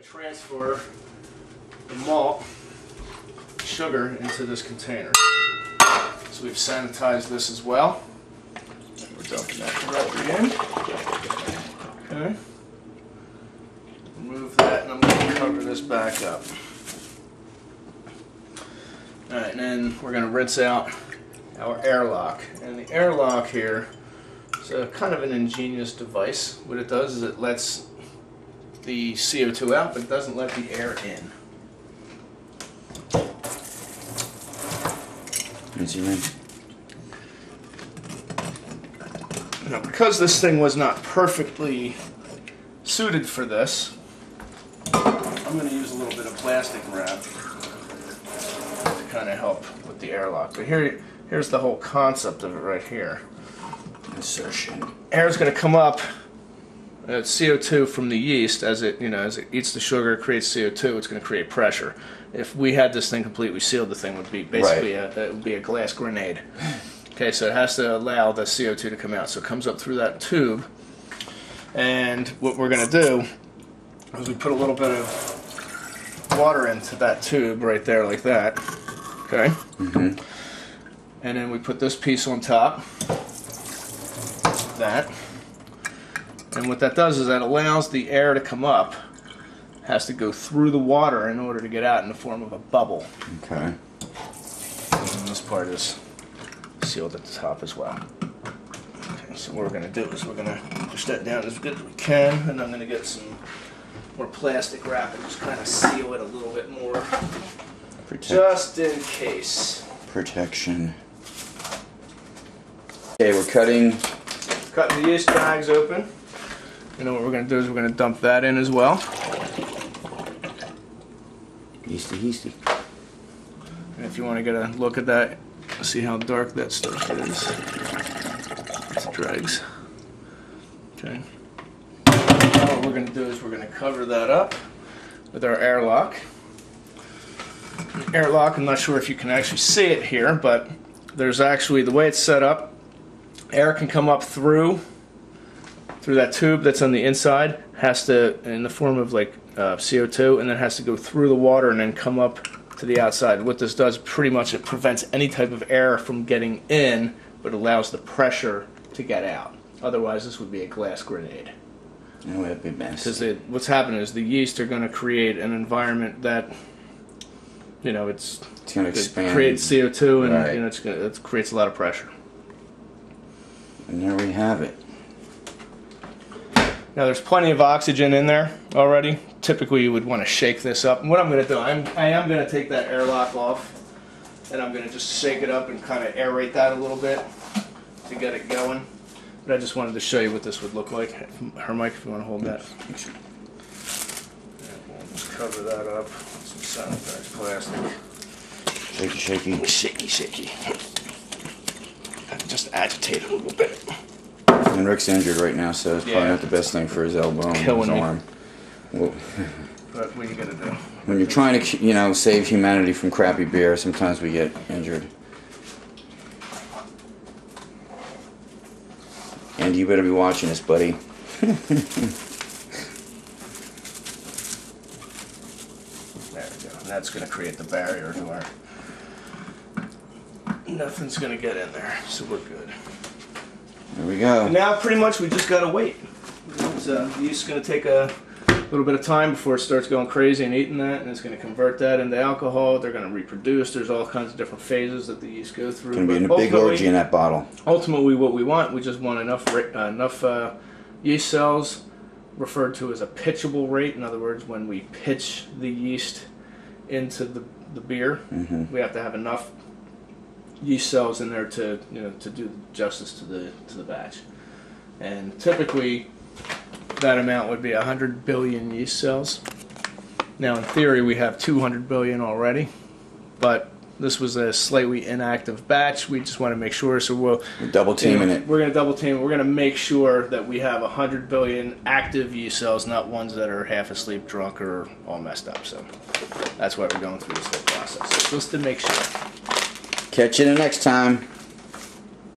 to transfer the malt sugar into this container. So we've sanitized this as well. We're dumping that directly in. Okay. Remove that, and I'm going to cover this back up. Alright, and then we're going to rinse out our airlock. And the airlock here is a kind of an ingenious device. What it does is it lets the CO2 out, but it doesn't let the air in. Now, because this thing was not perfectly suited for this, I'm going to use a little bit of plastic wrap to kind of help with the airlock. But here's the whole concept of it right here. Insertion. Air is going to come up. CO2 from the yeast, as it eats the sugar, it creates CO2. It's going to create pressure. If we had this thing completely sealed, the thing would be basically it would be a glass grenade. Okay, so it has to allow the CO2 to come out. So it comes up through that tube, and what we're going to do is we put a little bit of water into that tube right there, like that. Okay. Mm-hmm. And then we put this piece on top. That. And what that does is that allows the air to come up. It has to go through the water in order to get out in the form of a bubble. Okay. And this part is sealed at the top as well. Okay, so what we're going to do is we're going to push that down as good as we can, and I'm going to get some more plastic wrap and just kind of seal it a little bit more. Just in case. Protection. Okay, we're cutting the yeast bags open. And then what we're going to do is we're going to dump that in as well. Yeasty. And if you want to get a look at that, see how dark that stuff is. It's dregs. Okay. Now what we're going to do is we're going to cover that up with our airlock. Airlock, I'm not sure if you can actually see it here, but there's actually, the way it's set up, air can come up through that tube that's on the inside, has to, in the form of like CO2, and then has to go through the water and then come up to the outside. What this does, pretty much, it prevents any type of air from getting in, but allows the pressure to get out. Otherwise, this would be a glass grenade. Oh, that'd be mess. Because what's happening is the yeast are going to create an environment that, it's going to expand, create CO2, and it creates a lot of pressure. And there we have it. Now there's plenty of oxygen in there already. Typically you would want to shake this up. And what I'm going to do, I am going to take that airlock off, and I'm going to just shake it up and kind of aerate that a little bit to get it going. But I just wanted to show you what this would look like. Mike, if you want to hold that. And we'll just cover that up with some sanitized plastic. Shaky. Just agitate it a little bit. And Rick's injured right now, so it's probably not the best thing for his elbow and his arm. Well, but what are you gonna do? When you're trying to, save humanity from crappy beer, sometimes we get injured. And you better be watching this, buddy. There we go. And that's gonna create the barrier to our. Nothing's gonna get in there, so we're good. There we go. And now pretty much we just gotta wait. The yeast is gonna take a little bit of time before it starts going crazy and eating that, and it's gonna convert that into alcohol. They're gonna reproduce. There's all kinds of different phases that the yeast go through. It's gonna be in a big orgy in that bottle. Ultimately, what we want, we just want enough yeast cells, referred to as a pitchable rate. In other words, when we pitch the yeast into the beer, we have to have enough yeast cells in there to do justice to the batch. And typically that amount would be 100 billion yeast cells. Now in theory we have 200 billion already, but this was a slightly inactive batch. We just want to make sure, so we're double teaming it. We're going to double team it. We're going to make sure that we have 100 billion active yeast cells, not ones that are half asleep, drunk, or all messed up. So that's why we're going through this whole process, just to make sure. Catch you the next time.